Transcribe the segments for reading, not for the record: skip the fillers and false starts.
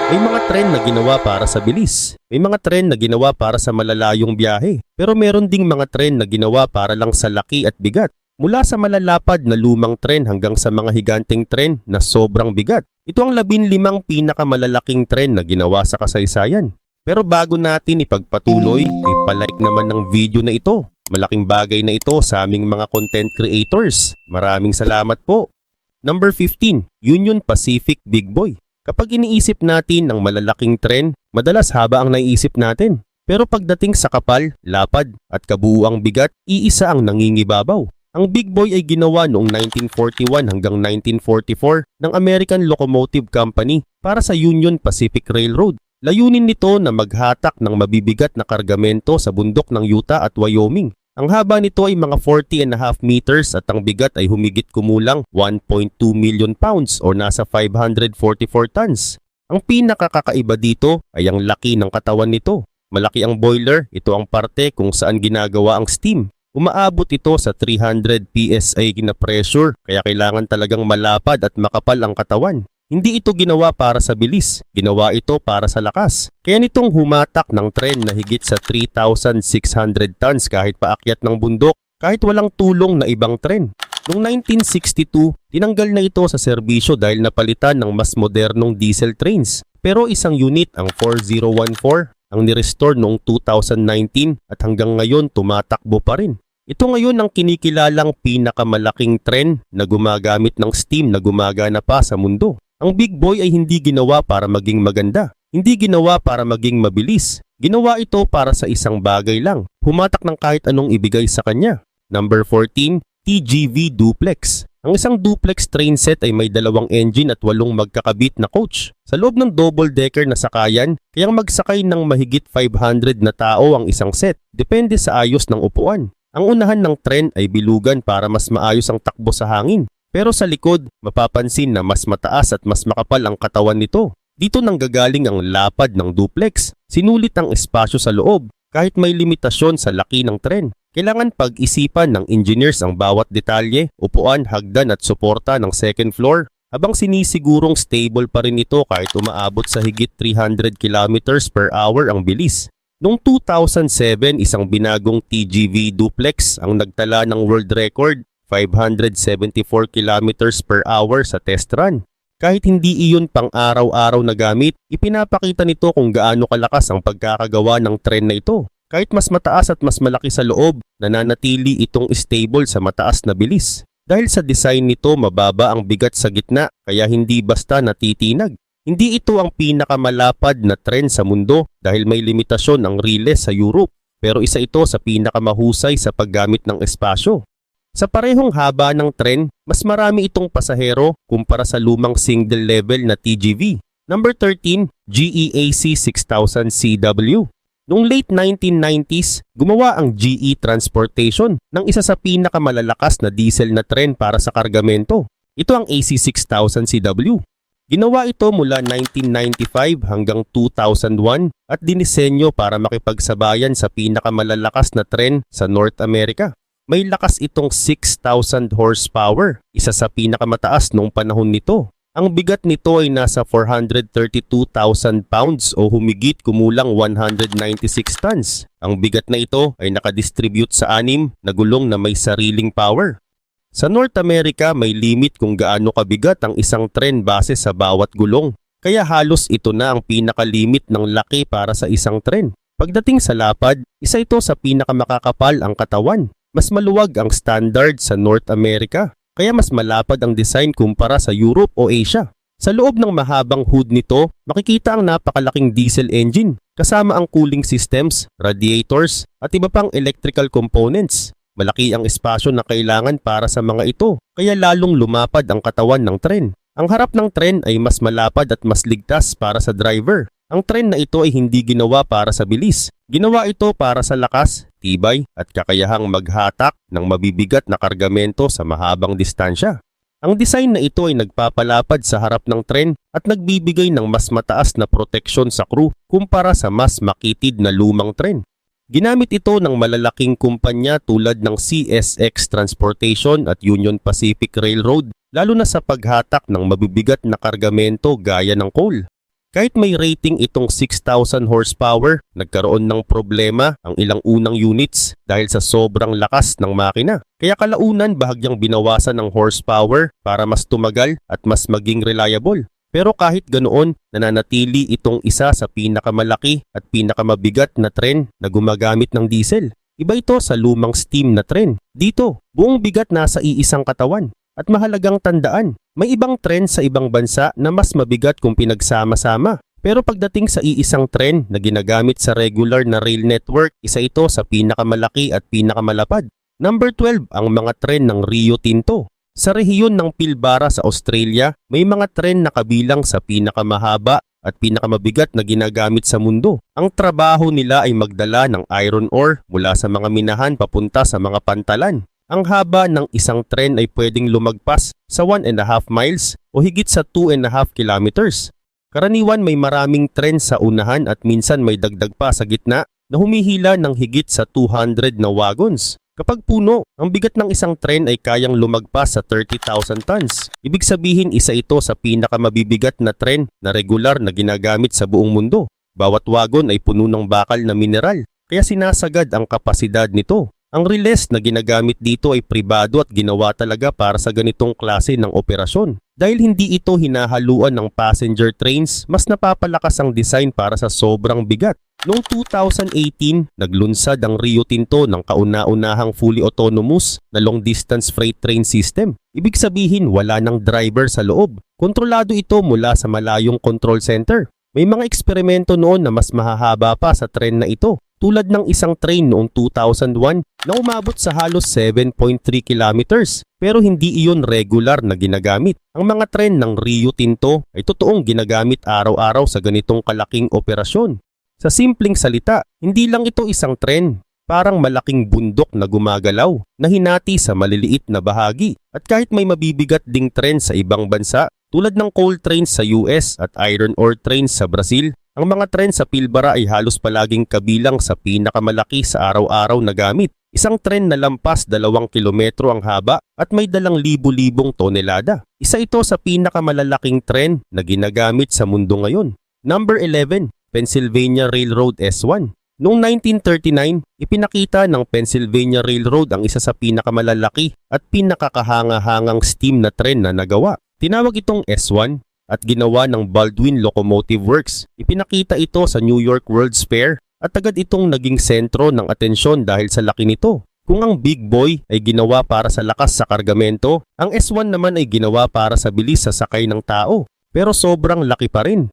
May mga tren na ginawa para sa bilis. May mga tren na ginawa para sa malalayong biyahe. Pero meron ding mga tren na ginawa para lang sa laki at bigat. Mula sa malalapad na lumang tren hanggang sa mga higanting tren na sobrang bigat. Ito ang 15 pinakamalalaking tren na ginawa sa kasaysayan. Pero bago natin ipagpatuloy, ipalike naman ng video na ito. Malaking bagay na ito sa aming mga content creators. Maraming salamat po. Number 15, Union Pacific Big Boy. Kapag iniisip natin ng malalaking tren, madalas haba ang naiisip natin. Pero pagdating sa kapal, lapad at kabuuang bigat, iisa ang nangingibabaw. Ang Big Boy ay ginawa noong 1941 hanggang 1944 ng American Locomotive Company para sa Union Pacific Railroad. Layunin nito na maghatak ng mabibigat na kargamento sa bundok ng Utah at Wyoming. Ang haba nito ay mga 40.5 meters at ang bigat ay humigit kumulang 1.2 million pounds o nasa 544 tons. Ang pinakakakaiba dito ay ang laki ng katawan nito. Malaki ang boiler, ito ang parte kung saan ginagawa ang steam. Umaabot ito sa 300 PSI na pressure kaya kailangan talagang malapad at makapal ang katawan. Hindi ito ginawa para sa bilis, ginawa ito para sa lakas. Kaya nitong humatak ng tren na higit sa 3,600 tons kahit paakyat ng bundok, kahit walang tulong na ibang tren. Noong 1962, tinanggal na ito sa serbisyo dahil napalitan ng mas modernong diesel trains. Pero isang unit, ang 4014, ang nirestore noong 2019 at hanggang ngayon tumatakbo pa rin. Ito ngayon ang kinikilalang pinakamalaking tren na gumagamit ng steam na gumagana pa sa mundo. Ang Big Boy ay hindi ginawa para maging maganda. Hindi ginawa para maging mabilis. Ginawa ito para sa isang bagay lang. Humatak ng kahit anong ibigay sa kanya. Number 14, TGV Duplex. Ang isang duplex train set ay may 2 engine at 8 magkakabit na coach. Sa loob ng double-decker na sakayan, kayang magsakay ng mahigit 500 na tao ang isang set. Depende sa ayos ng upuan. Ang unahan ng tren ay bilugan para mas maayos ang takbo sa hangin. Pero sa likod, mapapansin na mas mataas at mas makapal ang katawan nito. Dito nanggagaling ang lapad ng duplex. Sinulit ang espasyo sa loob kahit may limitasyon sa laki ng tren. Kailangan pag-isipan ng engineers ang bawat detalye, upuan, hagdan at suporta ng second floor habang sinisigurong stable pa rin ito kahit umaabot sa higit 300 kilometers per hour ang bilis. Noong 2007, isang binagong TGV duplex ang nagtala ng world record, 574 kilometers per hour sa test run. Kahit hindi iyon pang araw-araw na gamit, ipinapakita nito kung gaano kalakas ang pagkakagawa ng tren na ito. Kahit mas mataas at mas malaki sa loob, nananatili itong stable sa mataas na bilis. Dahil sa design nito, mababa ang bigat sa gitna kaya hindi basta natitinag. Hindi ito ang pinakamalapad na tren sa mundo dahil may limitasyon ang riles sa Europe. Pero isa ito sa pinakamahusay sa paggamit ng espasyo. Sa parehong haba ng tren, mas marami itong pasahero kumpara sa lumang single level na TGV. Number 13, GEAC 6000 CW. Noong late 1990s, gumawa ang GE Transportation ng isa sa pinakamalalakas na diesel na tren para sa kargamento. Ito ang AC6000 CW. Ginawa ito mula 1995 hanggang 2001 at dinisenyo para makipagsabayan sa pinakamalalakas na tren sa North America. May lakas itong 6,000 horsepower, isa sa pinakamataas noong panahon nito. Ang bigat nito ay nasa 432,000 pounds o humigit kumulang 196 tons. Ang bigat na ito ay nakadistribute sa 6 na gulong na may sariling power. Sa North America, may limit kung gaano kabigat ang isang tren base sa bawat gulong. Kaya halos ito na ang pinakalimit ng laki para sa isang tren. Pagdating sa lapad, isa ito sa pinakamakakapal ang katawan. Mas maluwag ang standard sa North America. Kaya mas malapad ang design kumpara sa Europe o Asia. Sa loob ng mahabang hood nito, makikita ang napakalaking diesel engine, kasama ang cooling systems, radiators, at iba pang electrical components. Malaki ang espasyo na kailangan para sa mga ito, kaya lalong lumapad ang katawan ng tren. Ang harap ng tren ay mas malapad at mas ligtas para sa driver. Ang tren na ito ay hindi ginawa para sa bilis. Ginawa ito para sa lakas, tibay at kakayahang maghatak ng mabibigat na kargamento sa mahabang distansya. Ang design na ito ay nagpapalapad sa harap ng tren at nagbibigay ng mas mataas na proteksyon sa crew kumpara sa mas makitid na lumang tren. Ginamit ito ng malalaking kumpanya tulad ng CSX Transportation at Union Pacific Railroad, lalo na sa paghatak ng mabibigat na kargamento gaya ng coal. Kahit may rating itong 6,000 horsepower, nagkaroon ng problema ang ilang unang units dahil sa sobrang lakas ng makina. Kaya kalaunan bahagyang binawasan ng horsepower para mas tumagal at mas maging reliable. Pero kahit ganoon, nananatili itong isa sa pinakamalaki at pinakamabigat na tren na gumagamit ng diesel. Iba ito sa lumang steam na tren. Dito, buong bigat nasa iisang katawan. At mahalagang tandaan, may ibang tren sa ibang bansa na mas mabigat kung pinagsama-sama. Pero pagdating sa iisang tren na ginagamit sa regular na rail network, isa ito sa pinakamalaki at pinakamalapad. Number 12, ang mga tren ng Rio Tinto. Sa rehiyon ng Pilbara sa Australia, may mga tren na kabilang sa pinakamahaba at pinakamabigat na ginagamit sa mundo. Ang trabaho nila ay magdala ng iron ore mula sa mga minahan papunta sa mga pantalan. Ang haba ng isang tren ay pwedeng lumagpas sa 1.5 miles o higit sa 2.5 kilometers. Karaniwan may maraming tren sa unahan at minsan may dagdag pa sa gitna na humihila ng higit sa 200 na wagons. Kapag puno, ang bigat ng isang tren ay kayang lumagpas sa 30,000 tons. Ibig sabihin isa ito sa pinakamabibigat na tren na regular na ginagamit sa buong mundo. Bawat wagon ay puno ng bakal na mineral, kaya sinasagad ang kapasidad nito. Ang riles na ginagamit dito ay pribado at ginawa talaga para sa ganitong klase ng operasyon. Dahil hindi ito hinahaluan ng passenger trains, mas napapalakas ang design para sa sobrang bigat. Noong 2018, naglunsad ang Rio Tinto ng kauna-unahang fully autonomous na long-distance freight train system. Ibig sabihin wala ng driver sa loob. Kontrolado ito mula sa malayong control center. May mga eksperimento noon na mas mahahaba pa sa tren na ito. Tulad ng isang train noong 2001 na umabot sa halos 7.3 kilometers pero hindi iyon regular na ginagamit. Ang mga tren ng Rio Tinto ay totoong ginagamit araw-araw sa ganitong kalaking operasyon. Sa simpleng salita, hindi lang ito isang tren, parang malaking bundok na gumagalaw na hinati sa maliliit na bahagi. At kahit may mabibigat ding tren sa ibang bansa tulad ng coal trains sa US at iron ore trains sa Brazil, ang mga tren sa Pilbara ay halos palaging kabilang sa pinakamalaki sa araw-araw na gamit. Isang tren na lampas 2 kilometro ang haba at may dalang libu-libong tonelada. Isa ito sa pinakamalalaking tren na ginagamit sa mundo ngayon. Number 11, Pennsylvania Railroad S1. Noong 1939, ipinakita ng Pennsylvania Railroad ang isa sa pinakamalalaki at pinakakahanga-hangang steam na tren na nagawa. Tinawag itong S1 at ginawa ng Baldwin Locomotive Works. Ipinakita ito sa New York World's Fair at agad itong naging sentro ng atensyon dahil sa laki nito. Kung ang Big Boy ay ginawa para sa lakas sa kargamento, ang S1 naman ay ginawa para sa bilis sa sakay ng tao. Pero sobrang laki pa rin.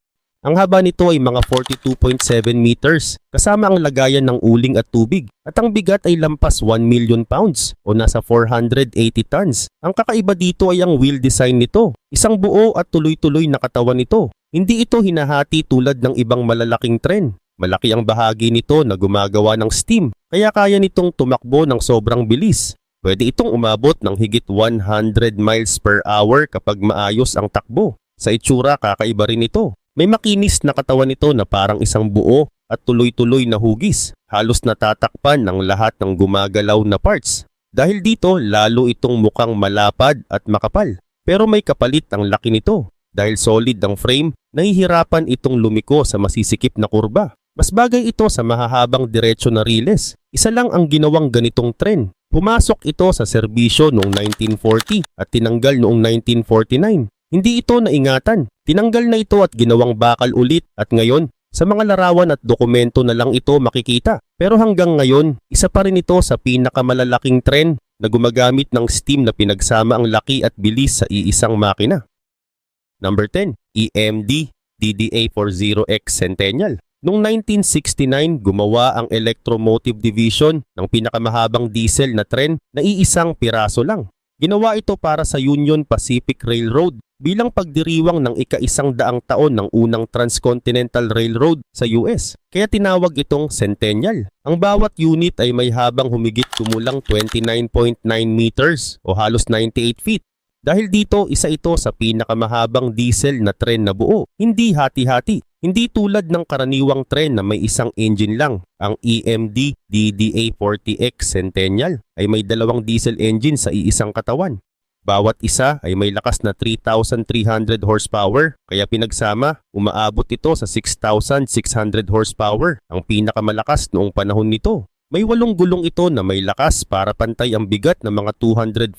Ang haba nito ay mga 42.7 meters kasama ang lagayan ng uling at tubig at ang bigat ay lampas 1 million pounds o nasa 480 tons. Ang kakaiba dito ay ang wheel design nito. Isang buo at tuloy-tuloy na katawan nito. Hindi ito hinahati tulad ng ibang malalaking tren. Malaki ang bahagi nito na gumagawa ng steam kaya kaya nitong tumakbo ng sobrang bilis. Pwede itong umabot ng higit 100 miles per hour kapag maayos ang takbo. Sa itsura kakaiba rin ito. May makinis na katawan nito na parang isang buo at tuloy-tuloy na hugis. Halos natatakpan ng lahat ng gumagalaw na parts. Dahil dito, lalo itong mukhang malapad at makapal. Pero may kapalit ang laki nito. Dahil solid ang frame, nahihirapan itong lumiko sa masisikip na kurba. Mas bagay ito sa mahahabang diretsyo na riles. Isa lang ang ginawang ganitong tren. Pumasok ito sa serbisyo noong 1940 at tinanggal noong 1949. Hindi ito naingatan. Tinanggal na ito at ginawang bakal ulit at ngayon, sa mga larawan at dokumento na lang ito makikita. Pero hanggang ngayon, isa pa rin ito sa pinakamalalaking tren na gumagamit ng steam na pinagsama ang laki at bilis sa iisang makina. Number 10, EMD DDA40X Centennial. Noong 1969, gumawa ang Electromotive Division ng pinakamahabang diesel na tren na iisang piraso lang. Ginawa ito para sa Union Pacific Railroad bilang pagdiriwang ng ika-100 taon ng unang transcontinental railroad sa US. Kaya tinawag itong Centennial. Ang bawat unit ay may habang humigit kumulang 29.9 meters o halos 98 feet. Dahil dito, isa ito sa pinakamahabang diesel na tren na buo. Hindi hati-hati. Hindi tulad ng karaniwang tren na may isang engine lang. Ang EMD DDA40X Centennial ay may 2 diesel engine sa iisang katawan. Bawat isa ay may lakas na 3,300 horsepower, kaya pinagsama, umaabot ito sa 6,600 horsepower, ang pinakamalakas noong panahon nito. May 8 gulong ito na may lakas para pantay ang bigat ng mga 247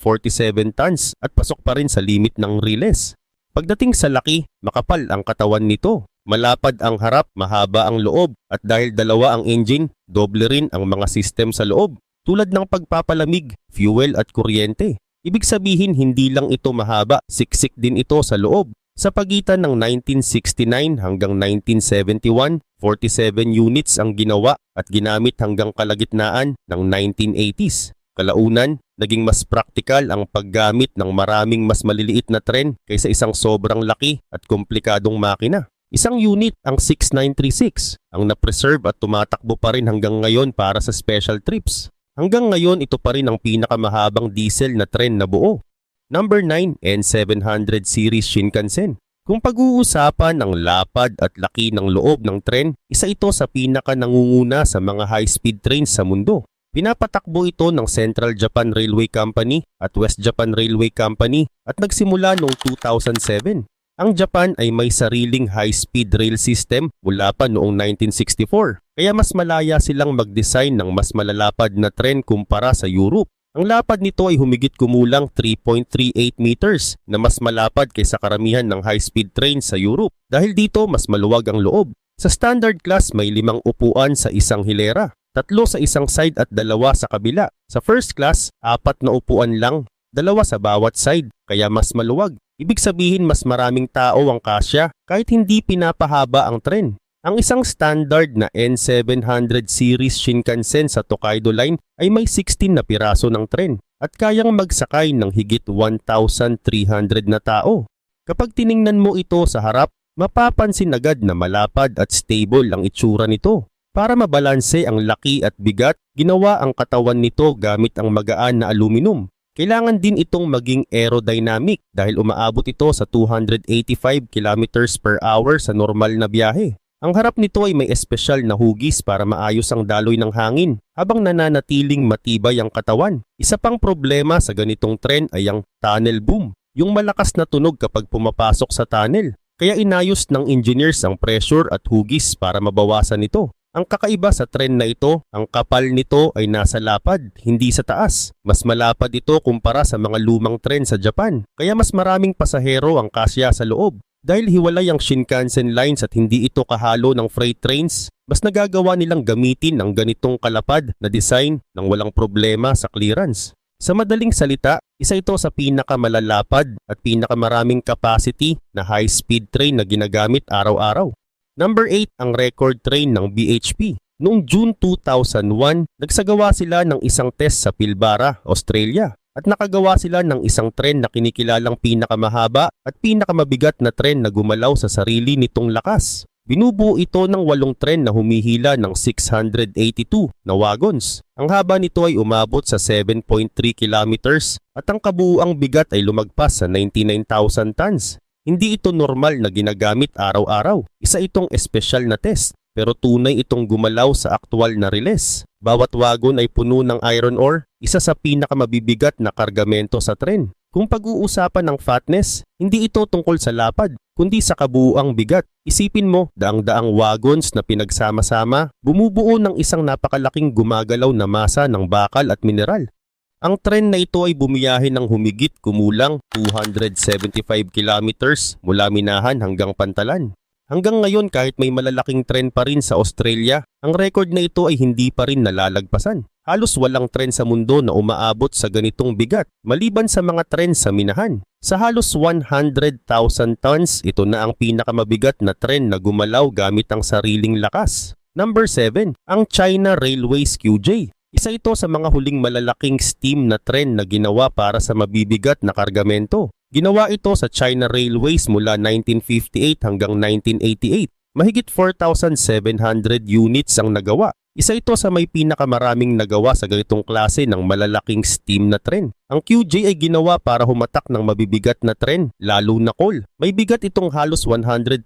tons at pasok pa rin sa limit ng riles. Pagdating sa laki, makapal ang katawan nito. Malapad ang harap, mahaba ang loob, at dahil dalawa ang engine, doble rin ang mga system sa loob, tulad ng pagpapalamig, fuel at kuryente. Ibig sabihin hindi lang ito mahaba, siksik din ito sa loob. Sa pagitan ng 1969 hanggang 1971, 47 units ang ginawa at ginamit hanggang kalagitnaan ng 1980s. Kalaunan, naging mas praktikal ang paggamit ng maraming mas maliliit na tren kaysa isang sobrang laki at komplikadong makina. Isang unit ang 6936 ang na-preserve at tumatakbo pa rin hanggang ngayon para sa special trips. Hanggang ngayon ito pa rin ang pinakamahabang diesel na tren na buo. Number 9, N700 Series Shinkansen. Kung pag-uusapan ang lapad at laki ng loob ng tren, isa ito sa pinaka-nangunguna sa mga high-speed trains sa mundo. Pinapatakbo ito ng Central Japan Railway Company at West Japan Railway Company at nagsimula noong 2007. Ang Japan ay may sariling high-speed rail system mula pa noong 1964, kaya mas malaya silang mag-design ng mas malalapad na tren kumpara sa Europe. Ang lapad nito ay humigit kumulang 3.38 meters na mas malapad kaysa karamihan ng high-speed train sa Europe. Dahil dito mas maluwag ang loob. Sa standard class may 5 upuan sa isang hilera, 3 sa isang side at 2 sa kabila. Sa first class, 4 na upuan lang, 2 sa bawat side, kaya mas maluwag. Ibig sabihin mas maraming tao ang kasya kahit hindi pinapahaba ang tren. Ang isang standard na N700 series Shinkansen sa Tokaido Line ay may 16 na piraso ng tren at kayang magsakay ng higit 1,300 na tao. Kapag tiningnan mo ito sa harap, mapapansin agad na malapad at stable ang itsura nito. Para mabalanse ang laki at bigat, ginawa ang katawan nito gamit ang magaan na aluminum. Kailangan din itong maging aerodynamic dahil umaabot ito sa 285 km per hour sa normal na biyahe. Ang harap nito ay may espesyal na hugis para maayos ang daloy ng hangin habang nananatiling matibay ang katawan. Isa pang problema sa ganitong tren ay ang tunnel boom, yung malakas na tunog kapag pumapasok sa tunnel. Kaya inayos ng engineers ang pressure at hugis para mabawasan ito. Ang kakaiba sa tren na ito, ang kapal nito ay nasa lapad, hindi sa taas. Mas malapad ito kumpara sa mga lumang tren sa Japan, kaya mas maraming pasahero ang kasya sa loob. Dahil hiwalay ang Shinkansen lines at hindi ito kahalo ng freight trains, mas nagagawa nilang gamitin ang ganitong kalapad na design nang walang problema sa clearance. Sa madaling salita, isa ito sa pinakamalalapad at pinakamaraming capacity na high-speed train na ginagamit araw-araw. Number 8 ang record train ng BHP. Noong June 2001, nagsagawa sila ng isang test sa Pilbara, Australia at nakagawa sila ng isang tren na kinikilalang pinakamahaba at pinakamabigat na tren na gumalaw sa sarili nitong lakas. Binubuo ito ng 8 tren na humihila ng 682 na wagons. Ang haba nito ay umabot sa 7.3 kilometers at ang kabuuang bigat ay lumagpas sa 99,000 tons. Hindi ito normal na ginagamit araw-araw. Isa itong espesyal na test, pero tunay itong gumalaw sa aktwal na riles. Bawat wagon ay puno ng iron ore, isa sa pinakamabibigat na kargamento sa tren. Kung pag-uusapan ng fatness, hindi ito tungkol sa lapad, kundi sa kabuuang bigat. Isipin mo, daang-daang wagons na pinagsama-sama, bumubuo ng isang napakalaking gumagalaw na masa ng bakal at mineral. Ang tren na ito ay bumiyahe ng humigit kumulang 275 kilometers mula Minahan hanggang Pantalan. Hanggang ngayon kahit may malalaking tren pa rin sa Australia, ang record na ito ay hindi pa rin nalalagpasan. Halos walang tren sa mundo na umaabot sa ganitong bigat maliban sa mga tren sa Minahan. Sa halos 100,000 tons, ito na ang pinakamabigat na tren na gumalaw gamit ang sariling lakas. Number 7, ang China Railways QJ. Isa ito sa mga huling malalaking steam na tren na ginawa para sa mabibigat na kargamento. Ginawa ito sa China Railways mula 1958 hanggang 1988. Mahigit 4,700 units ang nagawa. Isa ito sa may pinakamaraming nagawa sa ganitong klase ng malalaking steam na tren. Ang QJ ay ginawa para humatak ng mabibigat na tren, lalo na coal. May bigat itong halos 137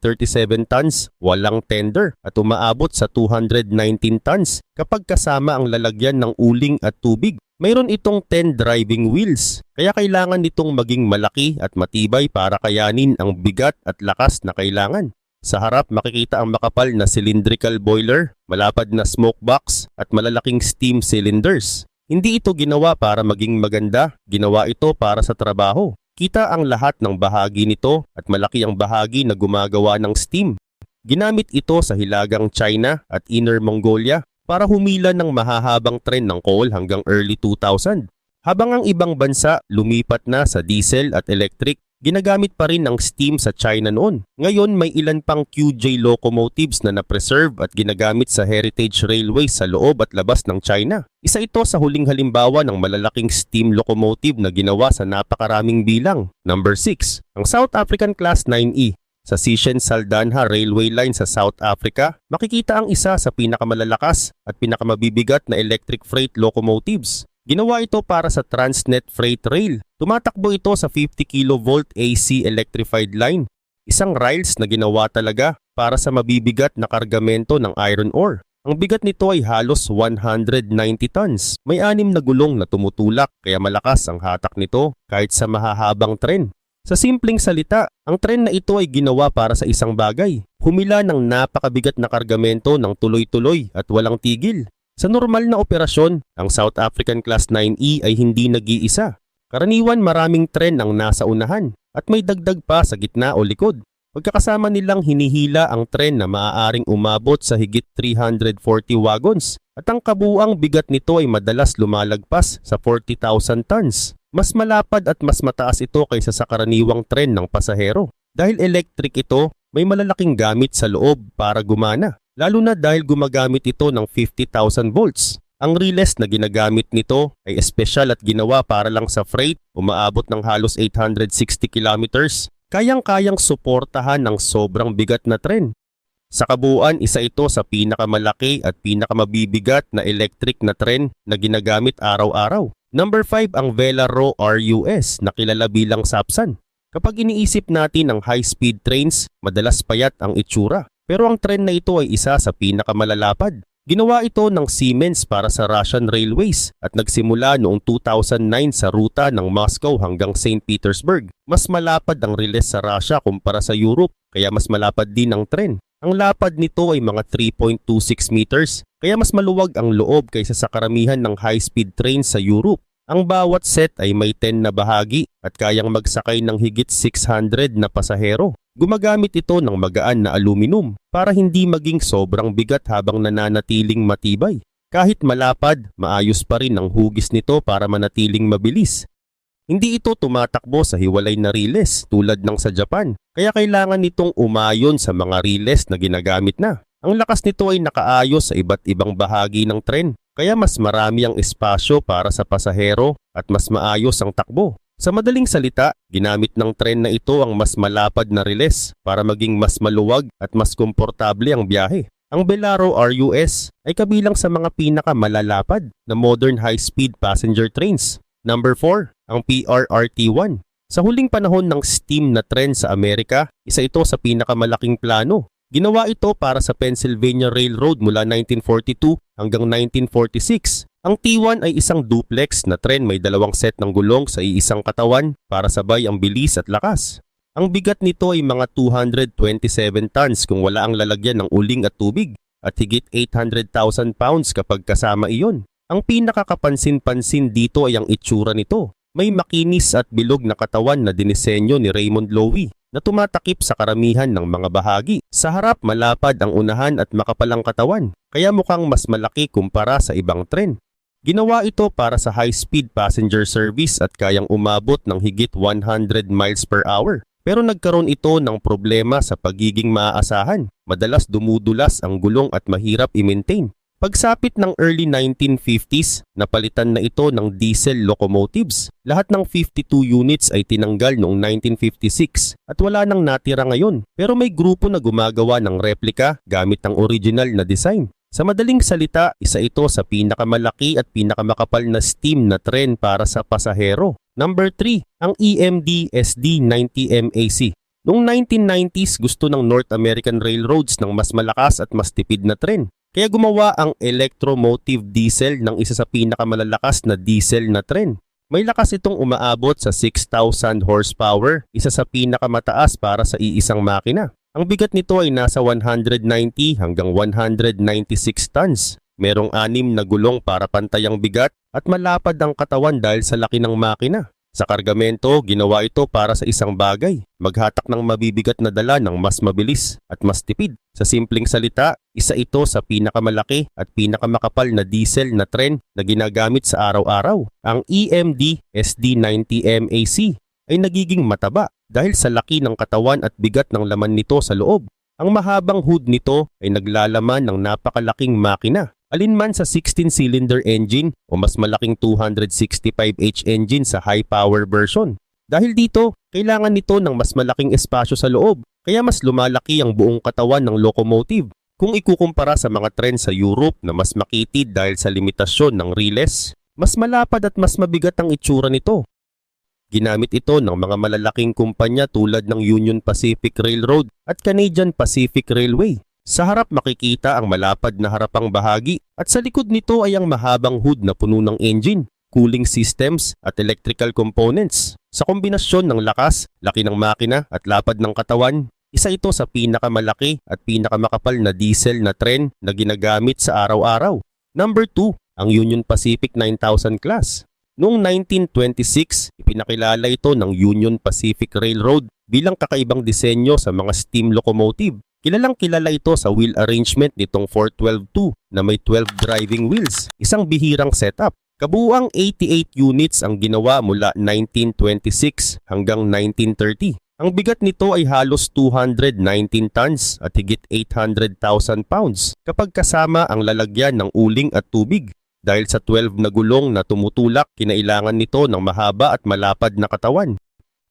tons, walang tender, at umaabot sa 219 tons kapag kasama ang lalagyan ng uling at tubig. Mayroon itong 10 driving wheels, kaya kailangan nitong maging malaki at matibay para kayanin ang bigat at lakas na kailangan. Sa harap makikita ang makapal na cylindrical boiler, malapad na smoke box at malalaking steam cylinders. Hindi ito ginawa para maging maganda, ginawa ito para sa trabaho. Kita ang lahat ng bahagi nito at malaki ang bahagi na gumagawa ng steam. Ginamit ito sa hilagang China at Inner Mongolia para humila ng mahahabang tren ng coal hanggang early 2000. Habang ang ibang bansa lumipat na sa diesel at electric, ginagamit pa rin ang steam sa China noon. Ngayon may ilan pang QJ locomotives na na-preserve at ginagamit sa heritage railways sa loob at labas ng China. Isa ito sa huling halimbawa ng malalaking steam locomotive na ginawa sa napakaraming bilang. Number 6. Ang South African Class 9E. Sa Sishen Saldanha Railway Line sa South Africa, makikita ang isa sa pinakamalalakas at pinakamabibigat na electric freight locomotives. Ginawa ito para sa Transnet Freight Rail. Tumatakbo ito sa 50 kV AC electrified line. Isang rails na ginawa talaga para sa mabibigat na kargamento ng iron ore. Ang bigat nito ay halos 190 tons. May 6 na gulong na tumutulak kaya malakas ang hatak nito kahit sa mahahabang tren. Sa simpleng salita, ang tren na ito ay ginawa para sa isang bagay. Humila ng napakabigat na kargamento ng tuloy-tuloy at walang tigil. Sa normal na operasyon, ang South African Class 9E ay hindi nag-iisa. Karaniwan maraming tren ang nasa unahan at may dagdag pa sa gitna o likod. Pagkakasama nilang hinihila ang tren na maaaring umabot sa higit 340 wagons at ang kabuuang bigat nito ay madalas lumalagpas sa 40,000 tons. Mas malapad at mas mataas ito kaysa sa karaniwang tren ng pasahero. Dahil electric ito, may malalaking gamit sa loob para gumana. Lalo na dahil gumagamit ito ng 50,000 volts. Ang relays na ginagamit nito ay espesyal at ginawa para lang sa freight, umaabot ng halos 860 kilometers. Kayang-kayang suportahan ng sobrang bigat na tren. Sa kabuuan, isa ito sa pinakamalaki at pinakamabibigat na electric na tren na ginagamit araw-araw. Number 5 ang Velaro RUS na kilala bilang Sapsan. Kapag iniisip natin ang high-speed trains, madalas payat ang itsura. Pero ang tren na ito ay isa sa pinakamalalapad. Ginawa ito ng Siemens para sa Russian Railways at nagsimula noong 2009 sa ruta ng Moscow hanggang St. Petersburg. Mas malapad ang relays sa Russia kumpara sa Europe, kaya mas malapad din ang tren. Ang lapad nito ay mga 3.26 meters, kaya mas maluwag ang loob kaysa sa karamihan ng high-speed trains sa Europe. Ang bawat set ay may 10 na bahagi at kayang magsakay ng higit 600 na pasahero. Gumagamit ito ng magaan na aluminum para hindi maging sobrang bigat habang nananatiling matibay. Kahit malapad, maayos pa rin ang hugis nito para manatiling mabilis. Hindi ito tumatakbo sa hiwalay na riles tulad ng sa Japan, kaya kailangan nitong umayon sa mga riles na ginagamit na. Ang lakas nito ay nakaayos sa iba't ibang bahagi ng tren, kaya mas marami ang espasyo para sa pasahero at mas maayos ang takbo. Sa madaling salita, ginamit ng tren na ito ang mas malapad na riles para maging mas maluwag at mas komportable ang biyahe. Ang Velaro RUS ay kabilang sa mga pinakamalalapad na modern high-speed passenger trains. Number 4, ang PRRT-1. Sa huling panahon ng steam na tren sa Amerika, isa ito sa pinakamalaking plano. Ginawa ito para sa Pennsylvania Railroad mula 1942 hanggang 1946. Ang T1 ay isang duplex na tren may dalawang set ng gulong sa iisang katawan para sabay ang bilis at lakas. Ang bigat nito ay mga 227 tons kung wala ang lalagyan ng uling at tubig at higit 800,000 pounds kapag kasama iyon. Ang pinakakapansin-pansin dito ay ang itsura nito. May makinis at bilog na katawan na dinisenyo ni Raymond Loewy na tumatakip sa karamihan ng mga bahagi. Sa harap malapad ang unahan at makapalang katawan, kaya mukhang mas malaki kumpara sa ibang tren. Ginawa ito para sa high-speed passenger service at kayang umabot ng higit 100 miles per hour. Pero nagkaroon ito ng problema sa pagiging maaasahan. Madalas dumudulas ang gulong at mahirap i-maintain. Pagsapit ng early 1950s, napalitan na ito ng diesel locomotives. Lahat ng 52 units ay tinanggal noong 1956 at wala nang natira ngayon. Pero may grupo na gumagawa ng replika gamit ang original na design. Sa madaling salita, isa ito sa pinakamalaki at pinakamakapal na steam na tren para sa pasahero. Number 3, ang EMD SD90MAC. Noong 1990s, gusto ng North American Railroads ng mas malakas at mas tipid na tren. Kaya gumawa ang electromotive diesel ng isa sa pinakamalalakas na diesel na tren. May lakas itong umaabot sa 6,000 horsepower, isa sa pinakamataas para sa iisang makina. Ang bigat nito ay nasa 190 hanggang 196 tons. Merong 6 na gulong para pantay ang bigat at malapad ang katawan dahil sa laki ng makina. Sa kargamento, ginawa ito para sa isang bagay, maghatak ng mabibigat na dala ng mas mabilis at mas tipid. Sa simpleng salita, isa ito sa pinakamalaki at pinakamakapal na diesel na tren na ginagamit sa araw-araw. Ang EMD SD90 MAC ay nagiging mataba dahil sa laki ng katawan at bigat ng laman nito sa loob. Ang mahabang hood nito ay naglalaman ng napakalaking makina. Alinman sa 16-cylinder engine o mas malaking 265H engine sa high-power version. Dahil dito, kailangan nito ng mas malaking espasyo sa loob, kaya mas lumalaki ang buong katawan ng locomotive. Kung ikukumpara sa mga tren sa Europe na mas makitid dahil sa limitasyon ng riles, mas malapad at mas mabigat ang itsura nito. Ginamit ito ng mga malalaking kumpanya tulad ng Union Pacific Railroad at Canadian Pacific Railway. Sa harap makikita ang malapad na harapang bahagi at sa likod nito ay ang mahabang hood na puno ng engine, cooling systems at electrical components. Sa kombinasyon ng lakas, laki ng makina at lapad ng katawan, isa ito sa pinakamalaki at pinakamakapal na diesel na tren na ginagamit sa araw-araw. Number 2, ang Union Pacific 9000 class. Noong 1926, ipinakilala ito ng Union Pacific Railroad bilang kakaibang disenyo sa mga steam locomotive. Kilalang kilala ito sa wheel arrangement nitong 412-2 na may 12 driving wheels, isang bihirang setup. Kabuuang 88 units ang ginawa mula 1926 hanggang 1930. Ang bigat nito ay halos 219 tons at higit 800,000 pounds kapag kasama ang lalagyan ng uling at tubig. Dahil sa 12 na gulong na tumutulak, kinailangan nito ng mahaba at malapad na katawan.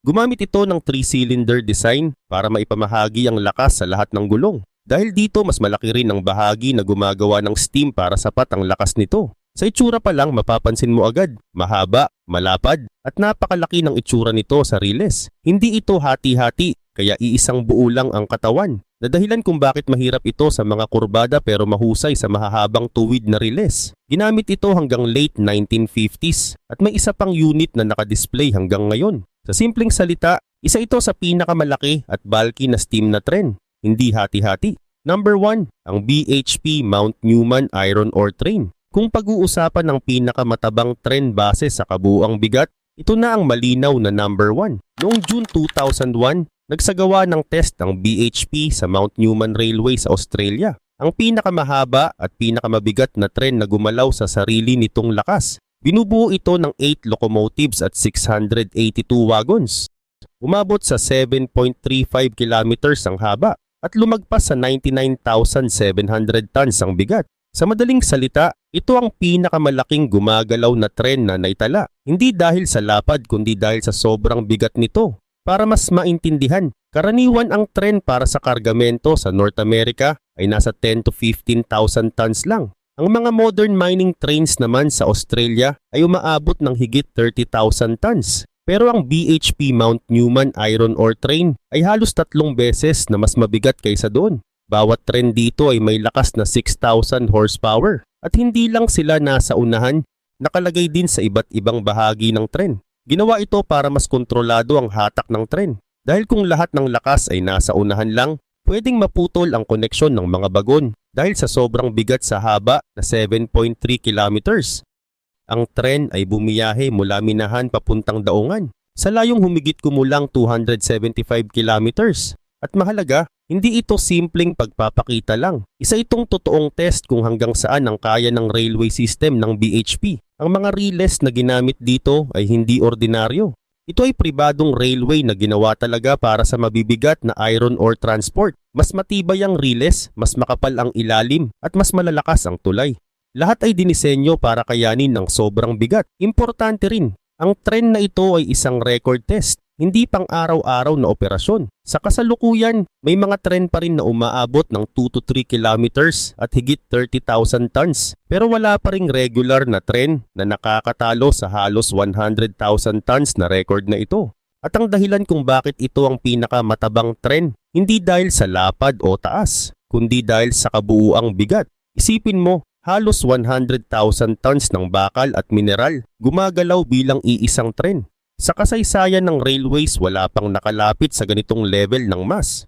Gumamit ito ng 3-cylinder design para maipamahagi ang lakas sa lahat ng gulong. Dahil dito mas malaki rin ang bahagi na gumagawa ng steam para sapat ang lakas nito. Sa itsura pa lang mapapansin mo agad, mahaba, malapad at napakalaki ng itsura nito sa riles. Hindi ito hati-hati kaya iisang buo lang ang katawan. Na dahilan kung bakit mahirap ito sa mga kurbada pero mahusay sa mahahabang tuwid na riles. Ginamit ito hanggang late 1950s at may isa pang unit na nakadisplay hanggang ngayon. Sa simpleng salita, isa ito sa pinakamalaki at bulky na steam na tren, hindi hati-hati. Number 1, ang BHP Mount Newman Iron Ore Train. Kung pag-uusapan ng pinakamatabang tren base sa kabuuang bigat, ito na ang malinaw na number 1. Noong June 2001, nagsagawa ng test ang BHP sa Mount Newman Railway sa Australia. Ang pinakamahaba at pinakamabigat na tren na gumalaw sa sarili nitong lakas. Binubuo ito ng 8 locomotives at 682 wagons. Umabot sa 7.35 kilometers ang haba at lumagpas sa 99,700 tons ang bigat. Sa madaling salita, ito ang pinakamalaking gumagalaw na tren na naitala. Hindi dahil sa lapad kundi dahil sa sobrang bigat nito. Para mas maintindihan, karaniwan ang tren para sa kargamento sa North America ay nasa 10 to 15,000 tons lang. Ang mga modern mining trains naman sa Australia ay umaabot ng higit 30,000 tons. Pero ang BHP Mount Newman Iron Ore Train ay halos 3 beses na mas mabigat kaysa doon. Bawat tren dito ay may lakas na 6,000 horsepower. At hindi lang sila nasa unahan, nakalagay din sa iba't ibang bahagi ng tren. Ginawa ito para mas kontrolado ang hatak ng tren. Dahil kung lahat ng lakas ay nasa unahan lang, pwedeng maputol ang koneksyon ng mga bagon dahil sa sobrang bigat sa haba na 7.3 kilometers. Ang tren ay bumiyahe mula Minahan papuntang Daungan sa layong humigit kumulang 275 kilometers. At mahalaga, hindi ito simpleng pagpapakita lang. Isa itong totoong test kung hanggang saan ang kaya ng railway system ng BHP. Ang mga riles na ginamit dito ay hindi ordinaryo. Ito ay pribadong railway na ginawa talaga para sa mabibigat na iron ore transport. Mas matibay ang riles, mas makapal ang ilalim, at mas malalakas ang tulay. Lahat ay dinisenyo para kayanin ng sobrang bigat. Importante rin, ang tren na ito ay isang record test, hindi pang araw-araw na operasyon. Sa kasalukuyan, may mga tren pa rin na umaabot ng 2 to 3 kilometers at higit 30,000 tons. Pero wala pa ring regular na tren na nakakatalo sa halos 100,000 tons na record na ito. At ang dahilan kung bakit ito ang pinakamatabang tren, hindi dahil sa lapad o taas, kundi dahil sa kabuuang bigat. Isipin mo, halos 100,000 tons ng bakal at mineral gumagalaw bilang iisang tren. Sa kasaysayan ng railways, wala pang nakalapit sa ganitong level ng mass.